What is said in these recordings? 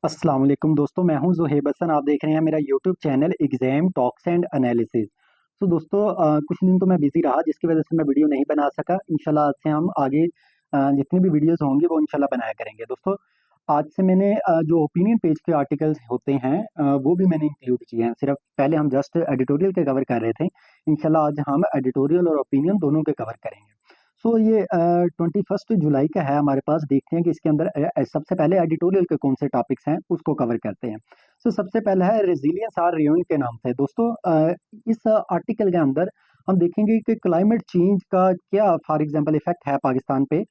अस्सलाम वालेकुम दोस्तों, मैं हूं ज़ुहैब हसन। आप देख रहे हैं मेरा YouTube channel exam talks and analysis. तो दोस्तों कुछ दिन तो मैं बिज़ी रहा जिसकी वजह से मैं वीडियो नहीं बना सका। इंशाल्लाह आज से हम आगे जितनी भी वीडियोस होंगी वो इंशाल्लाह बनाया करेंगे। दोस्तों आज से मैंने जो ओपिनियन पेज के आर्टिकल्स होते हैं वो भी मैंने इंक्लूड किए हैं। सिर्फ पहले हम जस्ट एडिटोरियल के कवर कर रहे थे, इंशाल्लाह आज हम एडिटोरियल और ओपिनियन दोनों के कवर करेंगे। सो ये 21 जुलाई का है हमारे पास। देखते हैं कि इसके अंदर सबसे पहले एडिटोरियल के कौन से टॉपिक्स हैं उसको कवर करते हैं। सो सबसे पहला है रेजिलियंस आर रियूइंग के नाम से। दोस्तों इस आर्टिकल के अंदर हम देखेंगे कि क्लाइमेट चेंज का क्या फॉर एग्जांपल इफेक्ट है पाकिस्तान पे,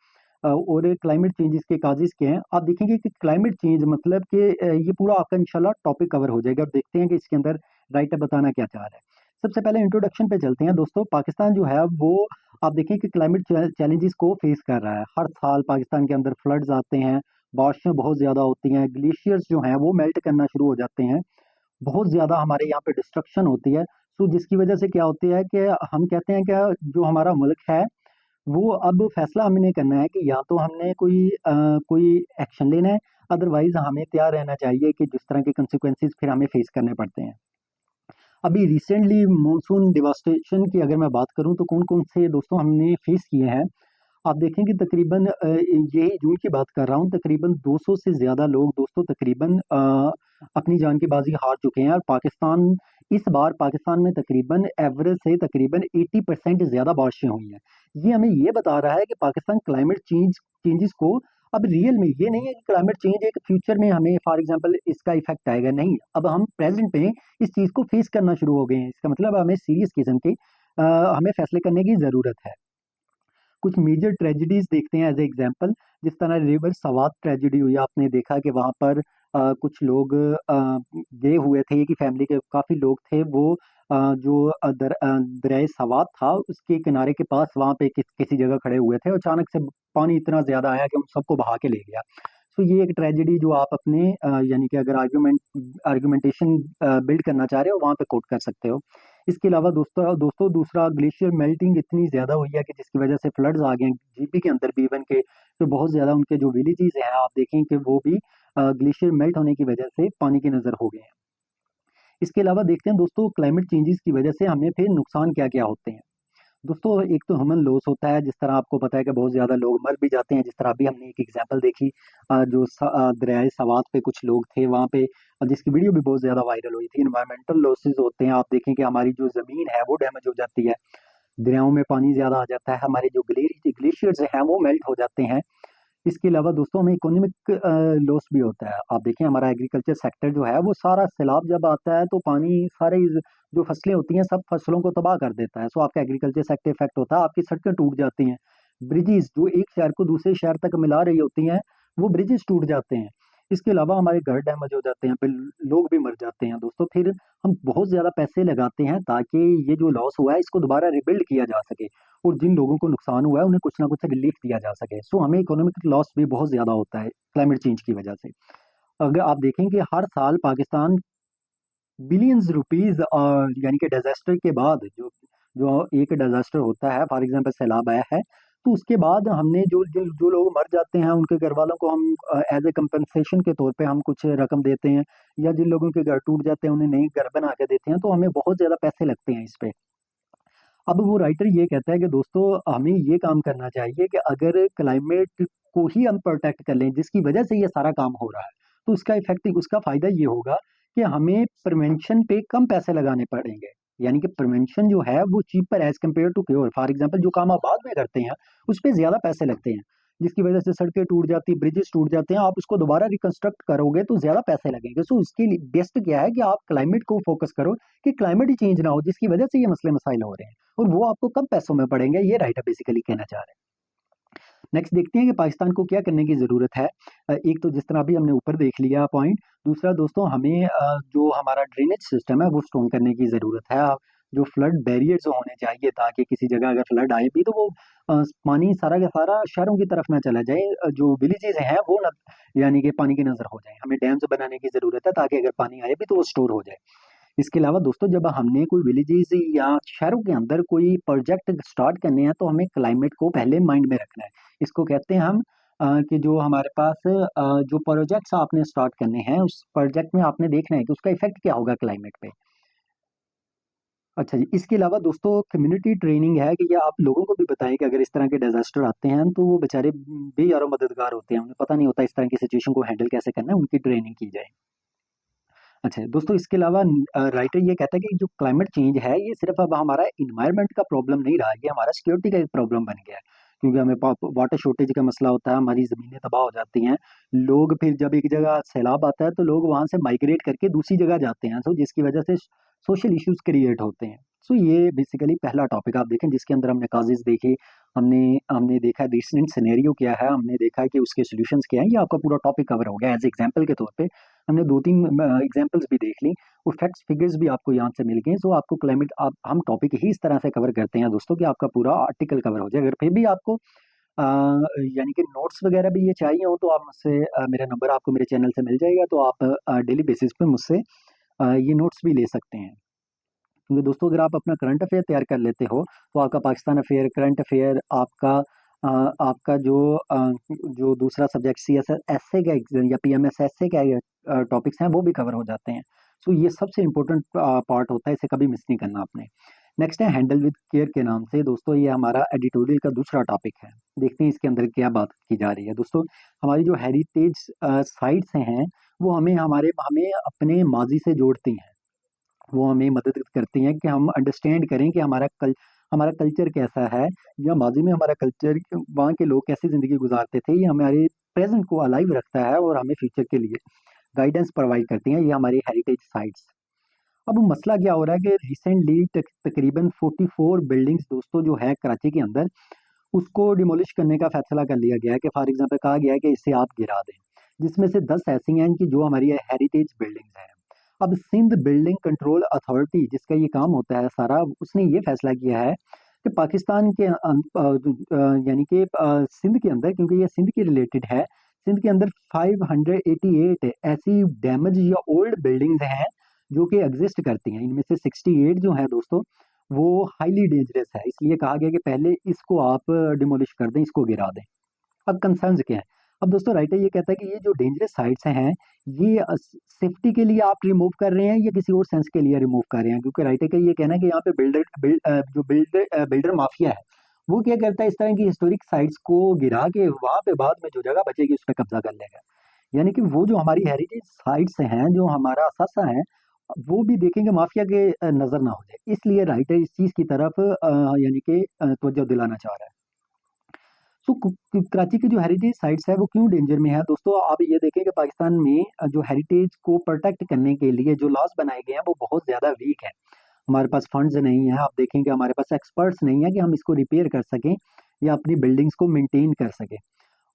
और क्लाइमेट चेंजेस के काजेस क्या हैं। आप देखेंगे कि क्लाइमेट चेंज मतलब कि ये पूरा आपका इंशाल्लाह टॉपिक कवर हो जाएगा। अब देखते हैं कि इसके अंदर राइटर बताना क्या चाह रहा है। सबसे पहले इंट्रोडक्शन पे चलते हैं। दोस्तों पाकिस्तान जो है वो आप देखें कि क्लाइमेट चैलेंजेस को फेस कर रहा है। हर साल पाकिस्तान के अंदर फ्लड्स आते हैं, बारिशें बहुत ज़्यादा होती हैं, ग्लेशियर्स जो हैं वो मेल्ट करना शुरू हो जाते हैं, बहुत ज़्यादा हमारे यहाँ पे डिस्ट्रक्शन होती है। तो जिसकी वजह से क्या होती है कि हम कहते हैं कि जो हमारा मुल्क है वो अब फैसला हमने करना है कि या तो हमने कोई एक्शन लेना है, अदरवाइज हमें तैयार रहना चाहिए कि जिस तरह के कंसिक्वेंसेस फिर हमें फेस करने पड़ते हैं। अभी रिसेंटली मॉनसून डिवास्टेशन की अगर मैं बात करूं तो कौन कौन से दोस्तों हमने फेस किए हैं। आप देखेंगे तकरीबन यही जून की बात कर रहा हूँ, तकरीबन 200 से ज़्यादा लोग दोस्तों तकरीबन अपनी जान की बाजी हार चुके हैं। और पाकिस्तान इस बार पाकिस्तान में तकरीबन एवरेज से तकरीबन 80% ज़्यादा बारिशें हुई हैं। ये हमें ये बता रहा है कि पाकिस्तान क्लाइमेट चेंजेस को अब रियल में, ये नहीं है कि क्लाइमेट चेंज एक फ्यूचर में हमें फॉर एग्जांपल इसका इफेक्ट आएगा, नहीं, अब हम प्रेजेंट में इस चीज़ को फेस करना शुरू हो गए हैं। इसका मतलब हमें सीरियस किस्म के हमें फैसले करने की ज़रूरत है। कुछ मेजर ट्रेजेडीज देखते हैं एज ए एग्जांपल। जिस तरह रिवर सवात ट्रेजेडी हुई, आपने देखा कि वहां पर कुछ लोग गए हुए थे कि फैमिली के काफी लोग थे वो जो दरियाए सवात था उसके किनारे के पास वहां पे किसी जगह खड़े हुए थे और अचानक से पानी इतना ज्यादा आया कि उन सबको बहा के ले गया। तो ये एक ट्रेजेडी जो आप अपने यानी कि अगर आर्गुमेंटेशन बिल्ड करना चाह रहे हो वहां पे कोट कर सकते हो। इसके अलावा दोस्तों दोस्तों दूसरा, ग्लेशियर मेल्टिंग इतनी ज्यादा हुई है कि जिसकी वजह से फ्लड्स आ गए जीपी के अंदर भी, इवन के तो बहुत ज्यादा उनके जो विलेजेस हैं आप देखें कि वो भी ग्लेशियर मेल्ट होने की वजह से पानी की नजर हो गए हैं। इसके अलावा देखते हैं दोस्तों क्लाइमेट चेंजेस की वजह से हमें फिर नुकसान क्या क्या होते हैं। दोस्तों एक तो ह्यूमन लॉस होता है, जिस तरह आपको पता है कि बहुत ज्यादा लोग मर भी जाते हैं। जिस तरह अभी हमने एक एग्जांपल देखी, दरियाए सवात पे कुछ लोग थे वहां पे, जिसकी वीडियो भी बहुत ज्यादा वायरल हुई थी। इन्वायरमेंटल लॉसेस होते हैं, आप देखें कि हमारी जो जमीन है वो डैमेज हो जाती है, दरियाओं में पानी ज्यादा आ जाता है, हमारे जो ग्लेशियर्स हैं वो मेल्ट हो जाते हैं। इसके अलावा दोस्तों हमें इकोनॉमिक लॉस भी होता है। आप देखें हमारा एग्रीकल्चर सेक्टर जो है वो सारा, सैलाब जब आता है तो पानी सारे जो फसलें होती हैं सब फसलों को तबाह कर देता है। सो आपका एग्रीकल्चर सेक्टर इफेक्ट होता है, आपकी सड़कें टूट जाती हैं, ब्रिजेस जो एक शहर को दूसरे शहर तक मिला रही होती हैं वो ब्रिजेस टूट जाते हैं। इसके अलावा हमारे घर डैमेज हो जाते हैं, फिर लोग भी मर जाते हैं। दोस्तों फिर हम बहुत ज्यादा पैसे लगाते हैं ताकि ये जो लॉस हुआ है इसको दोबारा रिबिल्ड किया जा सके, और जिन लोगों को नुकसान हुआ है उन्हें कुछ ना कुछ रिलीफ दिया जा सके। सो हमें इकोनॉमिक लॉस भी बहुत ज्यादा होता है क्लाइमेट चेंज की वजह से। अगर आप देखें कि हर साल पाकिस्तान बिलियंस रुपीज यानी कि डिजास्टर के बाद, जो जो एक डिजास्टर होता है फॉर एग्जांपल सैलाब आया है, तो उसके बाद हमने जो जो जो लोग मर जाते हैं उनके घर वालों को हम एज ए कंपनसेशन के तौर पे हम कुछ रकम देते हैं, या जिन लोगों के घर टूट जाते हैं उन्हें नई घर बना के देते हैं, तो हमें बहुत ज्यादा पैसे लगते हैं इस पे। अब वो राइटर ये कहता है कि दोस्तों हमें ये काम करना चाहिए कि अगर क्लाइमेट को ही हम प्रोटेक्ट कर लें जिसकी वजह से ये सारा काम हो रहा है, तो उसका इफेक्ट, उसका फायदा ये होगा कि हमें प्रिवेंशन पे कम पैसे लगाने पड़ेंगे। यानी कि प्रिवेंशन जो है वो cheaper as compare to cure. For example जो काम आप बाद में करते हैं उस पर ज्यादा पैसे लगते हैं, जिसकी वजह से सड़कें टूट जाती, ब्रिजेस टूट जाते हैं, आप उसको दोबारा रिकंस्ट्रक्ट करोगे तो ज्यादा पैसे लगेंगे। सो इसके लिए बेस्ट क्या है कि आप क्लाइमेट को फोकस करो कि क्लाइमेट ही चेंज ना हो जिसकी वजह से ये मसले मसाइल हो रहे हैं, और वो आपको कम पैसों में पड़ेंगे। ये राइटर बेसिकली कहना चाह रहे हैं। नेक्स्ट देखते हैं कि पाकिस्तान को क्या करने की जरूरत है। एक तो जिस तरह अभी हमने ऊपर देख लिया पॉइंट। दूसरा दोस्तों हमें जो हमारा ड्रेनेज सिस्टम है वो स्ट्रॉन्ग करने की जरूरत है। जो फ्लड बैरियर्स होने चाहिए ताकि किसी जगह अगर फ्लड आए भी तो वो पानी सारा का सारा शहरों की तरफ ना चला जाए, जो विलेजेस हैं वो ना, यानी कि पानी की नजर हो जाए। हमें डैम्स बनाने की जरूरत है ताकि अगर पानी आए भी तो वो स्टोर हो जाए। इसके अलावा दोस्तों जब हमने कोई विलेजेस या शहरों के अंदर कोई प्रोजेक्ट स्टार्ट करने हैं तो हमें क्लाइमेट को पहले माइंड में रखना है। इसको कहते हैं हम कि जो हमारे पास जो प्रोजेक्ट्स आपने स्टार्ट करने हैं उस प्रोजेक्ट में आपने देखना है कि उसका इफेक्ट क्या होगा क्लाइमेट पे। अच्छा जी, इसके अलावा दोस्तों कम्युनिटी ट्रेनिंग है कि ये आप लोगों को भी बताएं कि अगर इस तरह के डिजास्टर आते हैं तो वो बेचारे बेयारो मददगार होते हैं, उन्हें पता नहीं होता इस तरह की सिचुएशन को हैंडल कैसे करना है, उनकी ट्रेनिंग की जाए। अच्छा दोस्तों, इसके अलावा राइटर ये कहता है कि जो क्लाइमेट चेंज है ये सिर्फ अब हमारा इन्वायरमेंट का प्रॉब्लम नहीं रहा, ये हमारा सिक्योरिटी का एक प्रॉब्लम बन गया है। क्योंकि हमें वाटर शॉर्टेज का मसला होता है, हमारी ज़मीनें तबाह हो जाती हैं। लोग फिर जब एक जगह सैलाब आता है तो लोग वहाँ से माइग्रेट करके दूसरी जगह जाते हैं, सो जिसकी वजह से सोशल इश्यूज क्रिएट होते हैं। सो ये बेसिकली पहला टॉपिक आप देखें जिसके अंदर हमने काजेज देखे, हमने हमने देखा रिसेंट सिनेरियो क्या है, हमने देखा कि उसके सॉल्यूशंस क्या हैं। ये आपका पूरा टॉपिक कवर हो गया एज एग्जांपल के तौर पे। हमने दो तीन एग्जांपल्स भी देख ली और फैक्ट्स फिगर्स भी आपको यहाँ से मिल गए। सो आपको क्लाइमेट आप हम टॉपिक ही इस तरह से कवर करते हैं दोस्तों कि आपका पूरा आर्टिकल कवर हो जाए। अगर फिर भी आपको अ, यानी कि नोट्स वगैरह भी ये चाहिए हो तो आप मुझसे मेरा नंबर आपको मेरे चैनल से मिल जाएगा, तो आप डेली बेसिस पे मुझसे ये नोट्स भी ले सकते हैं। क्योंकि दोस्तों अगर आप अपना करंट अफेयर तैयार कर लेते हो तो आपका पाकिस्तान अफेयर, करंट अफेयर, आपका जो दूसरा subject C S S A का या P M S S A का टॉपिक्स हैं वो भी कवर हो जाते हैं। सो ये सबसे इम्पोर्टेंट पार्ट होता है, इसे कभी मिस नहीं करना आपने। नेक्स्ट है हैंडल विद केयर के नाम से दोस्तों, ये हमारा एडिटोरियल का दूसरा टॉपिक है। देखते हैं इसके अंदर क्या बात की जा रही है दोस्तों। हमारी जो हेरिटेज साइट्स हैं वो हमें अपने माजी से जोड़ती हैं, वो हमें मदद करती हैं कि हम अंडरस्टैंड करें कि हमारा कल्चर कैसा है, या माजी में हमारा कल्चर, वहाँ के लोग कैसी ज़िंदगी गुजारते थे। ये हमारे प्रेजेंट को अलाइव रखता है और हमें फ्यूचर के लिए गाइडेंस प्रोवाइड करती हैं, ये हमारी हेरिटेज साइट्स। अब मसला क्या हो रहा है कि रिसेंटली तकरीबन 44 बिल्डिंग्स दोस्तों जो है कराची के अंदर, उसको डिमोलिश करने का फैसला कर लिया गया है कि फॉर एग्जाम्पल कहा गया है कि इसे आप गिरा दें, जिसमें से 10 ऐसी हैं कि जो हमारी हेरिटेज बिल्डिंग्स हैं। अब सिंध बिल्डिंग कंट्रोल अथॉरिटी जिसका ये काम होता है सारा, उसने ये फैसला किया है कि पाकिस्तान के यानी कि सिंध के अंदर, क्योंकि ये सिंध के रिलेटेड है, सिंध के अंदर 588 ऐसी डैमेज या ओल्ड बिल्डिंग्स हैं जो कि एग्जिस्ट करती हैं। इनमें से 68 जो है दोस्तों वो हाईली डेंजरस है, इसलिए कहा गया कि पहले इसको आप डिमोलिश कर दें, इसको गिरा दें। अब कंसर्न्स क्या है? अब दोस्तों राइटर ये कहता है कि ये जो डेंजरस साइट्स हैं ये सेफ्टी के लिए आप रिमूव कर रहे हैं या किसी और सेंस के लिए रिमूव कर रहे हैं, क्योंकि राइटर का ये कहना है कि यहाँ पे बिल्डर माफिया है वो क्या करता है, इस तरह की हिस्टोरिक साइट्स को गिरा के वहां पे बाद में जो जगह बचेगी उस पर कब्जा कर लेगा। यानी कि वो जो हमारी हेरिटेज साइट्स हैं, जो हमारा असासा है, वो भी देखेंगे माफिया के नजर ना हो जाए, इसलिए राइटर इस चीज की तरफ यानी कि तवज्जो दिलाना चाह रहा है। तो कराची की जो हेरिटेज साइट्स है वो क्यों डेंजर में है दोस्तों, आप ये देखें कि पाकिस्तान में जो हेरिटेज को प्रोटेक्ट करने के लिए जो लॉज बनाए गए हैं वो बहुत ज्यादा वीक है। हमारे पास फंड्स नहीं है, आप देखेंगे हमारे पास एक्सपर्ट्स नहीं है कि हम इसको रिपेयर कर सकें या अपनी बिल्डिंग्स को मेंटेन कर सकें।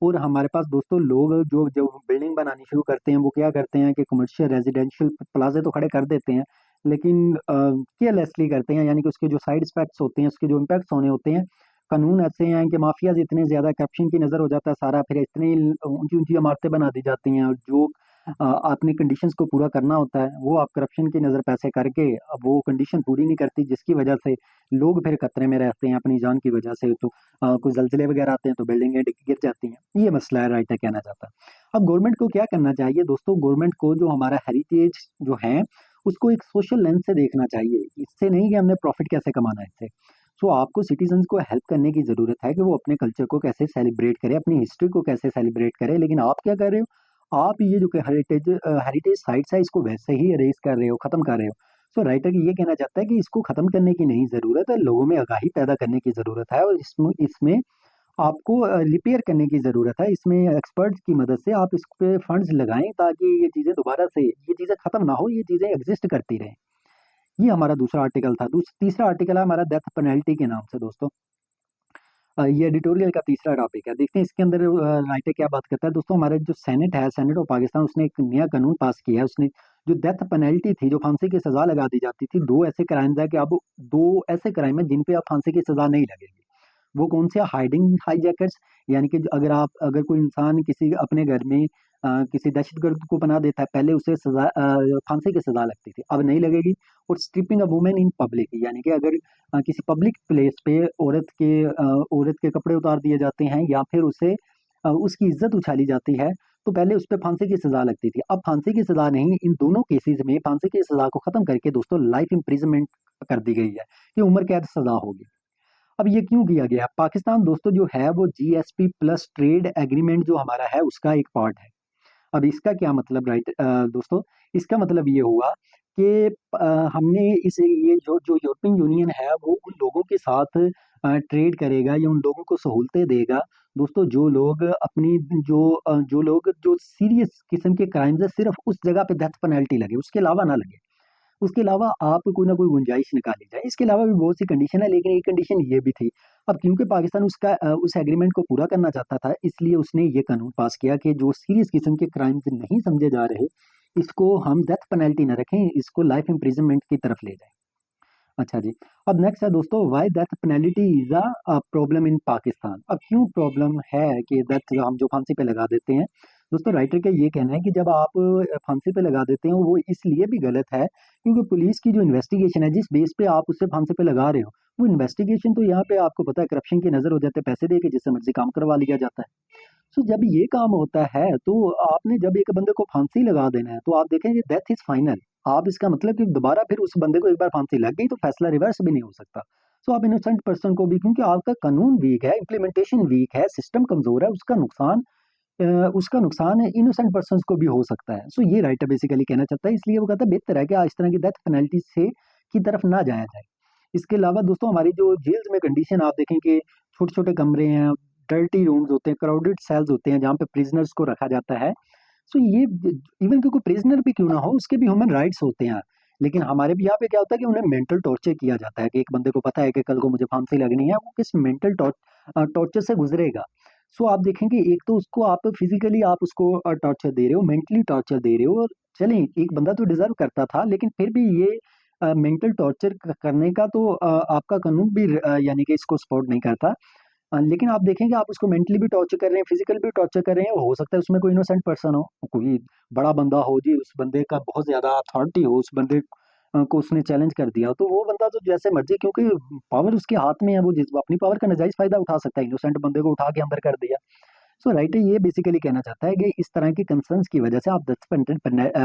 और हमारे पास दोस्तों लोग जो जो बिल्डिंग बनानी शुरू करते हैं वो क्या करते हैं कि कमर्शियल रेजिडेंशियल प्लाजे तो खड़े कर देते हैं, लेकिन केयरलेसली करते हैं, यानी कि उसके जो साइड इफेक्ट्स होते हैं, उसके जो इम्पैक्ट्स होने होते हैं, कानून ऐसे हैं कि माफियाज इतने ज्यादा करप्शन की नजर हो जाता है सारा, फिर इतनी ऊंची ऊंची इमारतें बना दी जाती हैं और जो अपनी कंडीशंस को पूरा करना होता है वो आप करप्शन की नज़र पैसे करके अब वो कंडीशन पूरी नहीं करती, जिसकी वजह से लोग फिर खतरे में रहते हैं अपनी जान की वजह से। तो कुछ जल्जले वगैरह आते हैं तो बिल्डिंगें गिर जाती हैं, ये मसला है राइटर कहना चाहता है। अब गवर्नमेंट को क्या करना चाहिए दोस्तों, गवर्नमेंट को जो हमारा हेरिटेज जो है उसको एक सोशल लेंस से देखना चाहिए, इससे नहीं कि हमने प्रॉफिट कैसे कमाना है इससे। सो आपको सिटीजन्स को हेल्प करने की ज़रूरत है कि वो अपने कल्चर को कैसे सेलिब्रेट करें, अपनी हिस्ट्री को कैसे सेलिब्रेट करें, लेकिन आप क्या कर रहे हो, आप ये जो हेरिटेज साइट्स है इसको वैसे ही अरेज कर रहे हो, खत्म कर रहे हो। सो राइटर ये कहना चाहता है कि इसको खत्म करने की नहीं जरूरत है, लोगों में आगाही पैदा करने की जरूरत है, और इसमें इसमें आपको रिपेयर करने की जरूरत है। इसमें एक्सपर्ट्स की मदद से आप इस पे फंड्स लगाएं ताकि ये चीजें दोबारा से ये चीजें खत्म ना हो, ये चीजें एग्जिस्ट करती रहें। ये हमारा दूसरा आर्टिकल था। तीसरा आर्टिकल है हमारा डेथ पेनल्टी के नाम से दोस्तों। ये एडिटोरियल का तीसरा टॉपिक है। देखते हैं इसके अंदर राइटर क्या बात करता है दोस्तों। हमारे जो सेनेट है, सेनेट ऑफ पाकिस्तान, उसने एक नया कानून पास किया है। उसने जो डेथ पेनल्टी थी, जो फांसी की सजा लगा दी जाती थी, दो ऐसे क्राइम है कि अब दो ऐसे क्राइम है जिन पे अब फांसी की सजा नहीं लगेगी। वो कौन से? हाइडिंग हाईजैकर्स, यानी कि अगर कोई इंसान किसी अपने घर में किसी दहशतगर्द को पनाह देता है, पहले उसे सजा फांसी की सजा लगती थी, अब नहीं लगेगी। और stripping a women in public, यानी कि अगर किसी पब्लिक प्लेस पे औरत के कपड़े उतार दिए जाते हैं या फिर उसे उसकी इज्जत उछाली जाती है, तो पहले उस पे फांसी की सजा लगती थी। अब फांसी की सजा नहीं, इन दोनों केसेस में फांसी की सजा को खत्म करके दोस्तों लाइफ इम्प्रिजनमेंट कर दी गई है कि उम्र कैद सजा होगी। अब ये क्यों किया गया? पाकिस्तान दोस्तों जो है वो जीएसपी प्लस ट्रेड एग्रीमेंट जो हमारा है उसका एक पार्ट है। अब इसका क्या मतलब, राइट दोस्तों, इसका मतलब ये हुआ कि हमने इस ये जो यूरोपियन यूनियन है वो उन लोगों के साथ ट्रेड करेगा या उन लोगों को सहूलतें देगा दोस्तों जो लोग अपनी जो लोग जो सीरियस किस्म के क्राइम्स है सिर्फ उस जगह पे डेथ पेनल्टी लगे, उसके अलावा ना लगे। उसके अलावा आप कोई ना कोई गुंजाइश निकाली जाए। इसके अलावा भी बहुत सी कंडीशन है, लेकिन एक कंडीशन ये भी थी। अब क्योंकि पाकिस्तान उस एग्रीमेंट को पूरा करना चाहता था, इसलिए उसने ये कानून पास किया कि जो सीरियस किस्म के क्राइम्स नहीं समझे जा रहे, इसको हम डेथ पेनल्टी न रखें, इसको लाइफ इम्प्रिजनमेंट की तरफ ले जाएं। अच्छा जी। अब नेक्स्ट है दोस्तों, why death penalty is a problem in Pakistan. अब क्यों प्रॉब्लम है कि डेथ हम जो फांसी पे लगा देते हैं। दोस्तों राइटर का ये कहना है कि जब आप फांसी पे लगा देते हो वो इसलिए भी गलत है क्योंकि पुलिस की जो इन्वेस्टिगेशन है जिस बेस पे आप उससे फांसी पे लगा रहे हो, वो इन्वेस्टिगेशन तो यहाँ पे आपको पता है करप्शन की नजर हो जाते हैं, पैसे दे के जिससे मर्जी काम करवा लिया जाता है। सो जब ये काम होता है तो आपने जब एक बंदे को फांसी लगा देना है तो आप देखेंगे डेथ इज फाइनल। आप इसका मतलब कि दोबारा फिर उस बंदे को एक बार फांसी लग गई तो फैसला रिवर्स भी नहीं हो सकता। सो आप इनोसेंट पर्सन को भी, क्योंकि आपका कानून वीक है, इम्प्लीमेंटेशन वीक है, सिस्टम कमजोर है, उसका नुकसान इनोसेंट पर्सन को भी हो सकता है। सो ये राइटर बेसिकली कहना चाहता है, इसलिए वो कहता है बेहतर है कि इस तरह की डेथ पेनल्टी से की तरफ ना जाया जाए। इसके अलावा दोस्तों हमारी जो जेल्स में कंडीशन आप देखें कि छोटे छोटे कमरे हैं, डर्टी रूम्स होते हैं, क्राउडेड सेल्स होते हैं जहाँ पे प्रिजनर्स को रखा जाता है। सो ये इवन क्योंकि प्रिजनर भी क्यों ना हो उसके भी ह्यूमन राइट्स होते हैं। लेकिन हमारे भी यहाँ पे क्या होता है कि उन्हें मेंटल टॉर्चर किया जाता है कि एक बंदे को पता है कि कल को मुझे फांसी लगनी है, वो किस मेंटल टॉर्चर से गुजरेगा। सो आप देखेंगे एक तो उसको आप फिजिकली आप उसको टॉर्चर दे रहे हो, मेंटली टॉर्चर दे रहे हो। और चलें एक बंदा तो डिजर्व करता था, लेकिन फिर भी ये मेंटल टॉर्चर करने का तो आपका कानून भी यानी कि इसको सपोर्ट नहीं करता। लेकिन आप देखेंगे आप उसको मेंटली भी टॉर्चर कर रहे हैं, फिजिकली भी टॉर्चर कर रहे हैं, और हो सकता है उसमें कोई इनोसेंट पर्सन हो, कोई बड़ा बंदा हो जी, उस बंदे का बहुत ज्यादा अथॉरिटी हो, उस बंदे को उसने चैलेंज कर दिया, तो वो बंदा तो जैसे मर्जी, क्योंकि पावर उसके हाथ में है, वो जिस अपनी पावर का नाजायज फायदा उठा सकता है, इनोसेंट बंदे को उठा के अंदर कर दिया। सो राइटर ये बेसिकली कहना चाहता है कि इस तरह की कंसर्न्स की वजह से आप डेथ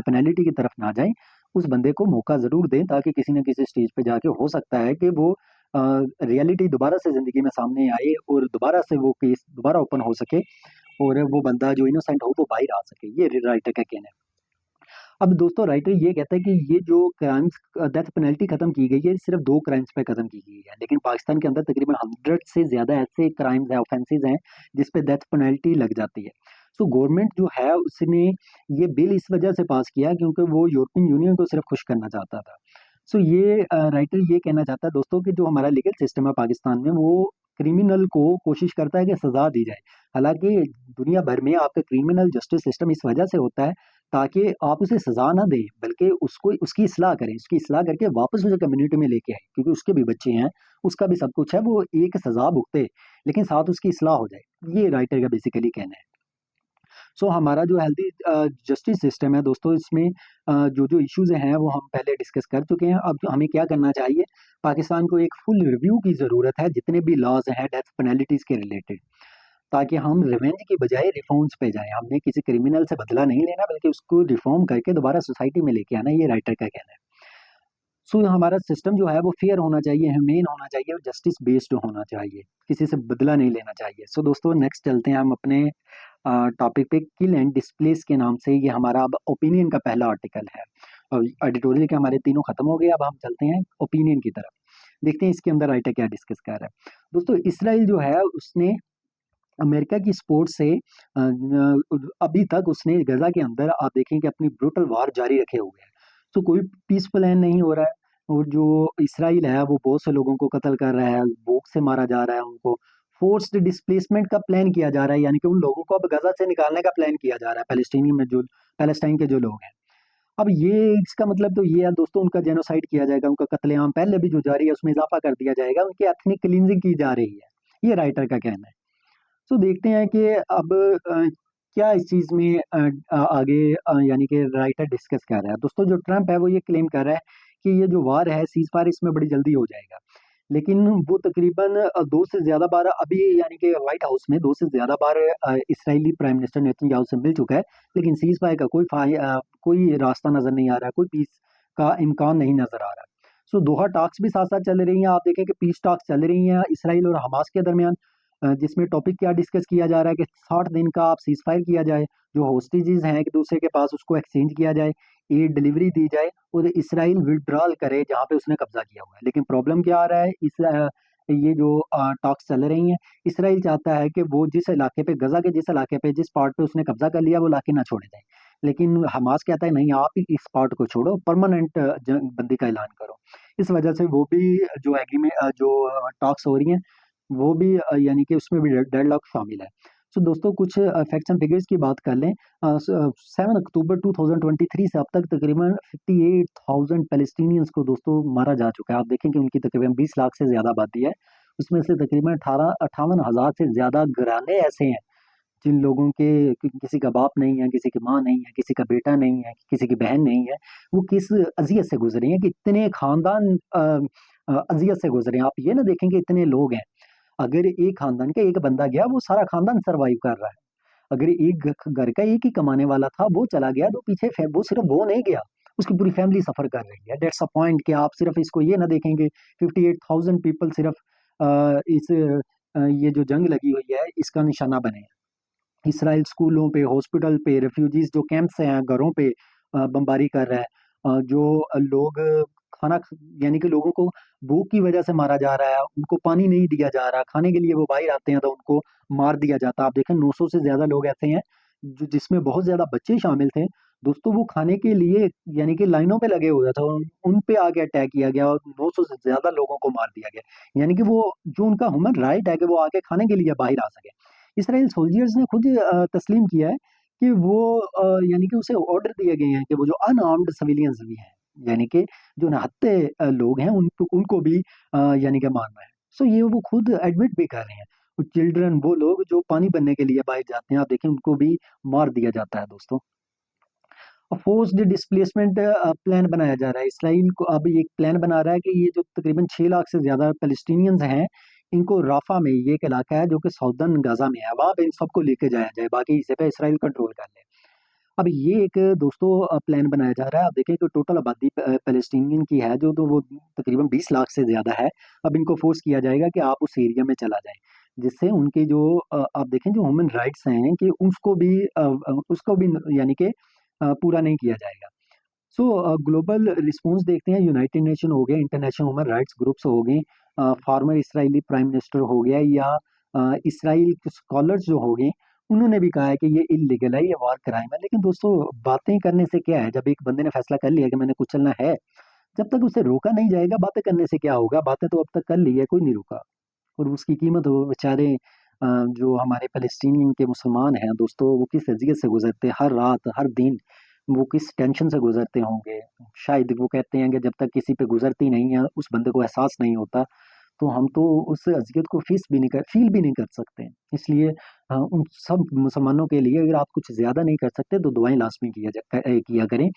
पेनल्टी की तरफ ना जाएं, उस बंदे को मौका जरूर दें ताकि किसी न किसी स्टेज पे जाके हो सकता है कि वो रियलिटी दोबारा से जिंदगी में सामने आए और दोबारा से वो केस दोबारा ओपन हो सके और वो बंदा जो इनोसेंट हो वो बाहर आ सके। ये राइटर का कहना है। अब दोस्तों राइटर ये कहता है कि ये जो क्राइम्स डेथ पेनल्टी खत्म की गई है सिर्फ दो क्राइम्स पे खत्म की गई है, लेकिन पाकिस्तान के अंदर तकरीबन 100 से ज्यादा ऐसे क्राइम्स हैं, ऑफेंसेस हैं जिसपे डेथ पेनल्टी लग जाती है। सो गवर्नमेंट जो है उसने ये बिल इस वजह से पास किया क्योंकि वो यूरोपियन यूनियन को सिर्फ खुश करना चाहता था। सो ये राइटर ये कहना चाहता है दोस्तों कि जो हमारा लीगल सिस्टम है पाकिस्तान में वो क्रिमिनल को कोशिश करता है कि सजा दी जाए। हालांकि दुनिया भर में आपका क्रिमिनल जस्टिस सिस्टम इस वजह से होता है ताकि आप उसे सजा ना दें बल्कि उसको उसकी इस्लाह करें, उसकी इस्लाह करके वापस उसे कम्युनिटी में लेके आए, क्योंकि उसके भी बच्चे हैं, उसका भी सब कुछ है, वो एक सजा भुगते लेकिन साथ उसकी इस्लाह हो जाए। ये राइटर का बेसिकली कहना है। सो हमारा जो हेल्दी जस्टिस सिस्टम है दोस्तों, इसमें जो जो इश्यूज हैं वो हम पहले डिस्कस कर चुके हैं। अब हमें क्या करना चाहिए, पाकिस्तान को एक फुल रिव्यू की ज़रूरत है जितने भी लॉज हैं डेथ पेनल्टीज के रिलेटेड, ताकि हम रिवेंज की बजाय रिफॉर्म्स पे जाएं। हमने किसी क्रिमिनल से बदला नहीं लेना बल्कि उसको रिफॉर्म करके दोबारा सोसाइटी में लेके आना, ये राइटर का कहना है। सो हमारा सिस्टम जो है वो फेयर होना चाहिए, ह्यूमेन होना चाहिए और जस्टिस बेस्ड होना चाहिए, किसी से बदला नहीं लेना चाहिए। सो दोस्तों नेक्स्ट चलते हैं हम अपने टॉपिक पे, किल एंड डिस्प्लेस के नाम से ये हमारा अब ओपिनियन का पहला आर्टिकल है। और एडिटोरियल के हमारे तीनों खत्म हो गए, अब हम चलते हैं ओपिनियन की तरफ। देखते हैं इसके अंदर राइटर क्या डिस्कस कर रहा है। दोस्तों इसराइल जो है उसने अमेरिका की सपोर्ट से अभी तक उसने गजा के अंदर आप देखें कि अपनी ब्रूटल वार जारी रखे हुए है। तो कोई पीस प्लान नहीं हो रहा है, और जो इसराइल है वो बहुत से लोगों को कत्ल कर रहा है, भूख से मारा जा रहा है, उनको फोर्स्ड डिस्प्लेसमेंट का प्लान किया जा रहा है, यानी कि उन लोगों को अब गजा से निकालने का प्लान किया जा रहा है, पैलेस्टीनी में जो पैलेस्टाइन के जो लोग हैं। अब ये इसका मतलब तो ये है दोस्तों, उनका जेनोसाइड किया जाएगा, उनका कत्लेआम पहले भी जो जारी है उसमें इजाफा कर दिया जाएगा, उनकी एथनिक क्लींजिंग की जा रही है, ये राइटर का कहना है। तो देखते हैं कि अब क्या इस चीज में आगे यानी कि राइटर डिस्कस कर रहा है। दोस्तों जो ट्रम्प है वो ये क्लेम कर रहा है कि ये जो वार है सीज फायर इसमें बड़ी जल्दी हो जाएगा, लेकिन वो तकरीबन 2 से ज़्यादा बार अभी यानी कि व्हाइट हाउस में 2 से ज़्यादा बार इस्राएली प्राइम मिनिस्टर नेतन्याहू से मिल चुका है, लेकिन सीज़ फायर का कोई रास्ता नज़र नहीं आ रहा है, कोई पीस का इम्कान नहीं नज़र आ रहा है। सो दोहा टॉक्स भी साथ-साथ चल रही हैं, आप देखें कि पीस टॉक्स चल रही हैं इसराइल और हमास के दरमियान, जिसमें टॉपिक क्या डिस्कस किया जा रहा है कि 60 दिन का आप सीज़ फायर किया जाए, जो होस्टेजेस हैं एक-दूसरे के पास उसको एक्सचेंज किया जाए, एड डिलीवरी दी जाए और इसराइल विथड्रॉल करे जहाँ पे उसने कब्ज़ा किया हुआ है। लेकिन प्रॉब्लम क्या आ रहा है, ये जो टॉक्स चल रही हैं, इसराइल चाहता है कि वो जिस इलाके पे गज़ा के जिस इलाके पे जिस पार्ट पे उसने कब्ज़ा कर लिया वो इलाके ना छोड़े जाएँ। लेकिन हमास कहता है नहीं, आप ही इस पार्ट को छोड़ो, परमानेंट जंग बंदी का ऐलान करो। इस वजह से वो भी जो टॉक्स हो रही हैं, वो भी यानी कि उसमें भी डेडलॉक शामिल है। सो दोस्तों कुछ फैक्ट्स एंड फिगर्स की बात कर लें। 7 अक्टूबर 2023 से अब तक तकरीबन 58,000 पैलेस्टीनियंस को दोस्तों मारा जा चुका है। आप देखें कि उनकी तकरीबन 20 लाख से ज़्यादा आबादी है। उसमें से तकरीबन 58,000 से ज़्यादा घराने ऐसे हैं जिन लोगों के किसी का बाप नहीं है, किसी की माँ नहीं है, किसी का बेटा नहीं है, किसी की बहन नहीं है। वो किस अज़ियत से गुज़रे हैं कि इतने ख़ानदान अज़ियत से गुज़रे हैं। आप ये ना देखें कि इतने लोग हैं। अगर एक ख़ानदान का एक बंदा गया, वो सारा ख़ानदान सर्वाइव कर रहा है। अगर एक घर का एक ही कमाने वाला था, वो चला गया, तो पीछे वो सिर्फ वो नहीं गया, उसकी पूरी फैमिली सफ़र कर रही है। दैट्स अ पॉइंट कि आप सिर्फ इसको ये ना देखेंगे 58,000 पीपल सिर्फ ये जो जंग लगी हुई है इसका निशाना बने हैं। इसराइल स्कूलों पे, हॉस्पिटल पे, रेफ्यूजीज़ जो कैंप्स हैं, घरों पे बमबारी कर रहा है। जो लोग खाना ख यानी कि लोगों को भूख की वजह से मारा जा रहा है, उनको पानी नहीं दिया जा रहा, खाने के लिए वो बाहर आते हैं तो उनको मार दिया जाता है। आप देखें 900 से ज़्यादा लोग ऐसे हैं, जिसमें बहुत ज़्यादा बच्चे शामिल थे। दोस्तों वो खाने के लिए यानी कि लाइनों पे लगे हुए थे, उन पे आके अटैक किया गया और 900 से ज़्यादा लोगों को मार दिया गया। यानी कि वो जो उनका ह्यूमन राइट है कि वो आके खाने के लिए बाहर आ सकें। इसराइल सोल्जर्स ने खुद तस्लीम किया है कि वो यानी कि उसे ऑर्डर दिए गए हैं कि वो जो अनआर्म्ड सिविलियंस भी हैं, यानी कि जो निहत्थे लोग हैं उनको उनको भी यानी कि मारना है। सो ये वो खुद एडमिट भी कर रहे हैं। चिल्ड्रन वो लोग जो पानी भरने के लिए बाहर जाते हैं, आप देखें उनको भी मार दिया जाता है दोस्तों। फोर्स्ड डिस्प्लेसमेंट प्लान बनाया जा रहा है। इसराइल को अब एक प्लान बना रहा है कि ये जो तकरीबन 6 लाख से ज़्यादा पैलेस्टीनियंस हैं, इनको राफ़ा में, ये एक इलाका है जो कि साउदर्न गाज़ा में है, वहाँ पे इन सबको लेके जाया जाए, बाकी हिस्से पे इसराइल कंट्रोल कर ले। अब ये एक दोस्तों प्लान बनाया जा रहा है। आप देखें कि टोटल आबादी पैलेस्टीनियन की है जो, तो वो तकरीबन 20 लाख से ज़्यादा है। अब इनको फोर्स किया जाएगा कि आप उस एरिया में चला जाएँ, जिससे उनके जो आप देखें जो ह्यूमन राइट्स हैं कि उसको भी यानी कि पूरा नहीं किया जाएगा। सो ग्लोबल रिस्पॉन्स देखते हैं, यूनाइटेड नेशन हो गया, इंटरनेशनल ह्यूमन राइट्स ग्रुप्स हो गए, फॉर्मर इसराइली प्राइम मिनिस्टर हो गया, या इसराइल के स्कॉलर्स जो हो गए, उन्होंने भी कहा है कि ये इल्लीगल है, ये वॉर क्राइम है। लेकिन दोस्तों बातें करने से क्या है, जब एक बंदे ने फैसला कर लिया कि मैंने कुचलना है, जब तक उसे रोका नहीं जाएगा, बातें करने से क्या होगा? बातें तो अब तक कर ली है, कोई नहीं रुका। और उसकी कीमत वो बेचारे जो हमारे फ़लस्तीन के मुसलमान हैं दोस्तों, वो किस अज़ियत से गुज़रते हैं हर रात, हर दिन, वो किस टेंशन से गुज़रते होंगे। शायद वो कहते हैं कि जब तक किसी पे गुज़रती नहीं है, उस बंदे को एहसास नहीं होता, तो हम तो उस अज़ियत को फ़ील भी नहीं कर सकते। इसलिए उन सब मुसलमानों के लिए अगर आप कुछ ज़्यादा नहीं कर सकते, तो दुआएँ लाज़मी किया करें।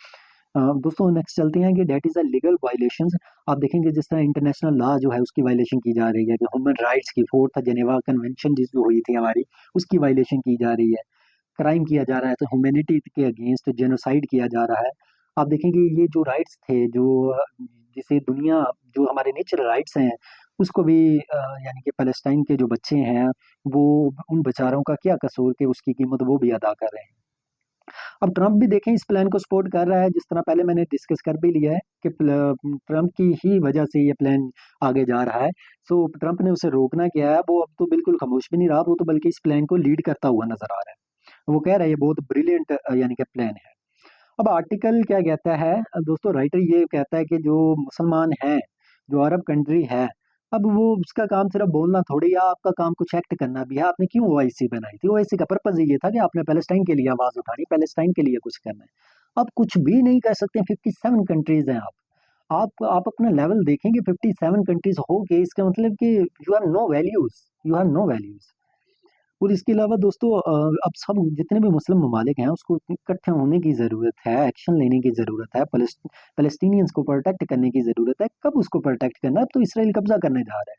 दोस्तों नेक्स्ट चलते हैं कि that is a legal violations. आप देखेंगे जिस तरह इंटरनेशनल लॉ जो है उसकी वायलेशन की जा रही है, कि ह्यूमन राइट्स की 4th जेनेवा कन्वेंशन जिस जो हुई थी हमारी, उसकी वायलेशन की जा रही है। क्राइम किया जा रहा है, तो ह्यूमैनिटी के अगेंस्ट जेनोसाइड किया जा रहा है। आप देखेंगे ये जो राइट्स थे, जिसे दुनिया जो हमारे नेचुरल राइट्स हैं, उसको भी यानी कि पैलेस्टाइन के जो बच्चे हैं, वो उन बेचारों का क्या कसूर कि उसकी कीमत वो भी अदा कर रहे हैं। अब ट्रंप भी देखें इस प्लान को सपोर्ट कर रहा है, जिस तरह पहले मैंने डिस्कस कर भी लिया है कि ट्रंप की ही वजह से ये प्लान आगे जा रहा है। सो ट्रंप ने उसे रोकना क्या है, वो अब तो बिल्कुल खामोश भी नहीं रहा, वो तो बल्कि इस प्लान को लीड करता हुआ नजर आ रहा है। वो कह रहा है ये बहुत ब्रिलियंट यानी कि प्लान है। अब आर्टिकल क्या कहता है, दोस्तों राइटर ये कहता है कि जो मुसलमान हैं, जो अरब कंट्री है, अब वो उसका काम सिर्फ बोलना थोड़ी है, आपका काम कुछ एक्ट करना भी है। आपने क्यों ओआईसी बनाई थी? ओआईसी का पर्पज ये था कि आपने पैलेस्टाइन के लिए आवाज उठानी, पैलेस्टाइन के लिए कुछ करना है। आप कुछ भी नहीं कर सकते, 57 कंट्रीज हैं आप अपना लेवल देखेंगे, 57 कंट्रीज हो गए, इसका मतलब कि you have no values, you have no values. और इसके अलावा दोस्तों अब सब जितने भी मुस्लिम ममालिक हैं उसको इकट्ठे होने की ज़रूरत है, एक्शन लेने की ज़रूरत है, फ़लस्तीनियंस को प्रोटेक्ट करने की ज़रूरत है। कब उसको प्रोटेक्ट करना है? अब तो इसराइल कब्ज़ा करने जा रहा है।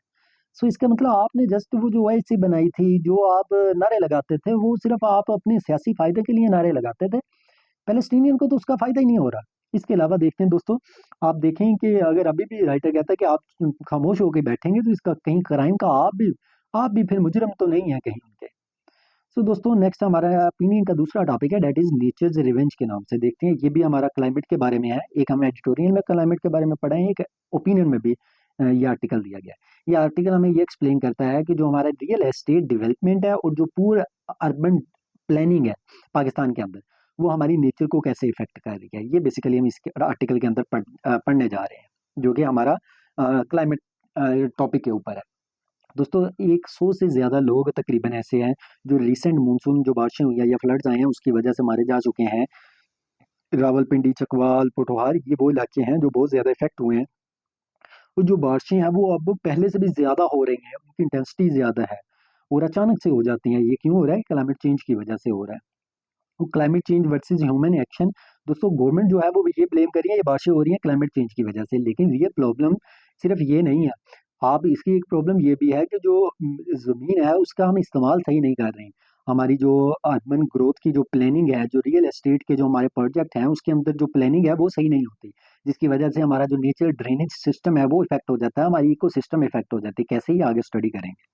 सो इसका मतलब आपने जस्ट वो जो ओआईसी बनाई थी, जो आप नारे लगाते थे, वो सिर्फ़ आप अपने सियासी फ़ायदे के लिए नारे लगाते थे। पैलेस्टीनियन को तो उसका फ़ायदा ही नहीं हो रहा। इसके अलावा देखते हैं दोस्तों, आप देखें कि अगर अभी भी राइटर कहता है कि आप खामोश होके बैठेंगे तो इसका कहीं क्राइम का आप भी फिर मुजरिम तो नहीं है कहीं उनके। सो दोस्तों नेक्स्ट हमारा ओपिनियन का दूसरा टॉपिक है दैट इज़ नेचर्स रिवेंज के नाम से। देखते हैं ये भी हमारा क्लाइमेट के बारे में है। एक हमने एडिटोरियल में क्लाइमेट के बारे में पढ़ा है, एक ओपिनियन में भी ये आर्टिकल दिया गया है। ये आर्टिकल हमें ये एक्सप्लेन करता है कि जो हमारा रियल एस्टेट डेवलपमेंट है और जो पूरा अर्बन प्लानिंग है पाकिस्तान के अंदर, वो हमारी नेचर को कैसे इफ़ेक्ट कर रही है। ये बेसिकली हम इसके आर्टिकल के अंदर पढ़ने जा रहे हैं, जो कि हमारा क्लाइमेट टॉपिक के ऊपर है। दोस्तों 100 से ज़्यादा लोग तकरीबन ऐसे हैं जो रिसेंट मानसून जो बारिशें हुई हैं या फ्लड्स आए हैं उसकी वजह से मारे जा चुके हैं। रावलपिंडी, चकवाल, पोठोहार ये वो इलाके हैं जो बहुत ज़्यादा इफ़ेक्ट हुए हैं। और जो बारिशें हैं वो अब पहले से भी ज़्यादा हो रही हैं, उनकी इंटेंसिटी ज़्यादा है और अचानक से हो जाती हैं। ये क्यों हो रहा है? क्लाइमेट चेंज की वजह से हो रहा है। तो climate change versus human action, दोस्तों गवर्नमेंट जो है वो ये ब्लेम कर रही है ये बारिशें हो रही हैं क्लाइमेट चेंज की वजह से, लेकिन रियल प्रॉब्लम सिर्फ ये नहीं है। आप इसकी एक प्रॉब्लम ये भी है कि जो ज़मीन है उसका हम इस्तेमाल सही नहीं कर रहे हैं। हमारी जो अर्बन ग्रोथ की जो प्लानिंग है, जो रियल एस्टेट के जो हमारे प्रोजेक्ट हैं उसके अंदर जो प्लानिंग है वो सही नहीं होती, जिसकी वजह से हमारा जो नेचर ड्रेनेज सिस्टम है वो इफेक्ट हो जाता है, हमारी इको सिस्टम इफेक्ट हो जाती है। कैसे ही आगे स्टडी करेंगे।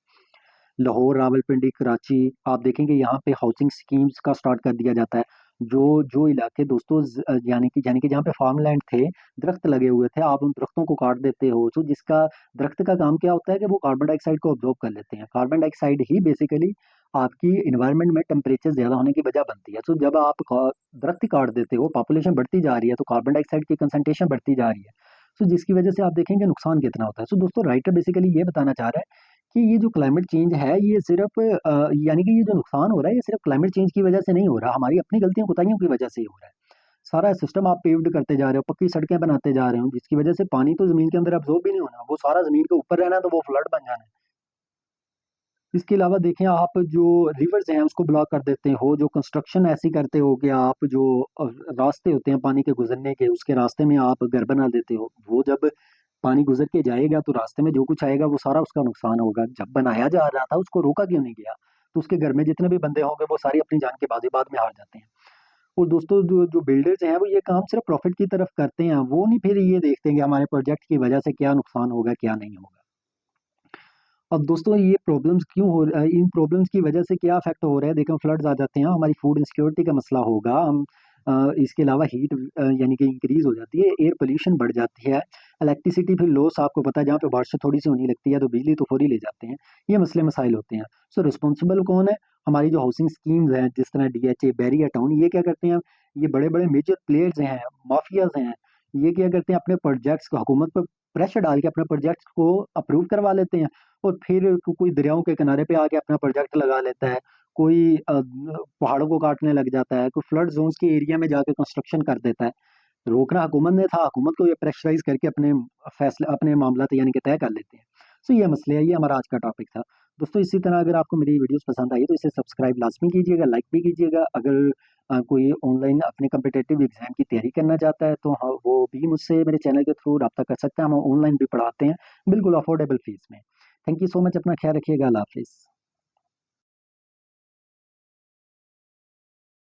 लाहौर, रावलपिंडी, कराची, आप देखेंगे यहाँ पे हाउसिंग स्कीम्स का स्टार्ट कर दिया जाता है। जो जो इलाके दोस्तों यानी कि जहाँ पे फार्मलैंड थे, दरख्त लगे हुए थे, आप उन दरख्तों को काट देते हो। तो जिसका दरख्त का काम क्या होता है कि वो कार्बन डाइऑक्साइड को ऑब्जॉर्ब कर लेते हैं। कार्बन डाइऑक्साइड ही बेसिकली आपकी एनवायरनमेंट में टेम्परेचर ज़्यादा होने की वजह बनती है। तो जब आप दरख्त ही काट देते हो, पॉपुलेशन बढ़ती जा रही है, तो कार्बन डाइऑक्साइड की कंसंट्रेशन बढ़ती जा रही है। तो जिसकी वजह से आप देखेंगे नुकसान कितना होता है। तो दोस्तों राइटर बेसिकली ये बताना चाह रहा है कि ये जो क्लाइमेट चेंज है ये सिर्फ यानी कि ये जो नुकसान हो रहा है ये सिर्फ क्लाइमेट चेंज की वजह से नहीं हो रहा, हमारी अपनी गलतियों कोताहियों की वजह से ही हो रहा है। सारा सिस्टम आप पेव्ड करते जा रहे हो, पक्की सड़कें बनाते जा रहे हो, जिसकी वजह से पानी तो जमीन के अंदर अब्जॉर्ब भी नहीं होना, वो सारा जमीन के ऊपर रहना, तो वो फ्लड बन जाना है। इसके अलावा देखें आप जो रिवर्स हैं उसको ब्लॉक कर देते हो, जो कंस्ट्रक्शन ऐसी करते हो कि आप जो रास्ते होते हैं पानी के गुजरने के, उसके रास्ते में आप घर बना देते हो। वो जब पानी गुजर के जाएगा तो रास्ते में जो कुछ आएगा वो सारा उसका नुकसान होगा। जब बनाया जा रहा था उसको रोका क्यों नहीं गया? तो उसके घर में जितने भी बंदे होंगे वो सारी अपनी जान के बाजी बाद में हार जाते हैं। और दोस्तों जो जो बिल्डर्स हैं वो ये काम सिर्फ प्रॉफिट की तरफ करते हैं, वो नहीं फिर ये देखते हैं कि हमारे प्रोजेक्ट की वजह से क्या नुकसान होगा क्या नहीं होगा। अब दोस्तों ये प्रॉब्लम्स क्यों हो रहा है, इन प्रॉब्लम्स की वजह से क्या इफेक्ट हो रहा है? देखो फ्लड्स आ जाते हैं, हमारी फूड इनसिक्योरिटी का मसला होगा, हम इसके अलावा हीट यानी कि इंक्रीज हो जाती है, एयर पोल्यूशन बढ़ जाती है, इलेक्ट्रिसिटी फिर लॉस, आपको पता है जहाँ पे बारिश थोड़ी सी होने लगती है तो बिजली तो फौरी ले जाते हैं। ये मसले मसाइल होते हैं। सो रिस्पॉन्सिबल कौन है? हमारी जो हाउसिंग स्कीम्स हैं जिस तरह डीएचए, बैरियर टाउन, ये क्या करते हैं? ये बड़े बड़े मेजर प्लेयर्स हैं, माफियाज हैं, ये क्या करते हैं? अपने प्रोजेक्ट्स को हुकूमत पर प्रेशर डाल के अपने प्रोजेक्ट्स को अप्रूव करवा लेते हैं और फिर कोई दरियाओं के किनारे पे आके अपना प्रोजेक्ट लगा लेता है, कोई पहाड़ों को काटने लग जाता है, कोई फ्लड जोन्स के एरिया में जाके कंस्ट्रक्शन कर देता है। रोकना हुकूमत ने था, हुकूमत को ये प्रेशराइज करके अपने फैसले, अपने मामला यानी कि तय कर लेते हैं। सो ये मसले है, ये हमारा आज का टॉपिक था। दोस्तों इसी तरह अगर आपको मेरी वीडियोस पसंद आई तो इसे सब्सक्राइब लाजमी कीजिएगा, लाइक भी कीजिएगा। अगर कोई ऑनलाइन अपने कम्पिटेटिव एग्जाम की तैयारी करना चाहता है तो हाँ, वो भी मुझसे मेरे चैनल के थ्रू रब्ता कर सकता है। हम ऑनलाइन भी पढ़ाते हैं, बिल्कुल अफोर्डेबल फीस में। थैंक यू सो मच, अपना ख्याल रखिएगा। अल्लाह हाफिज़।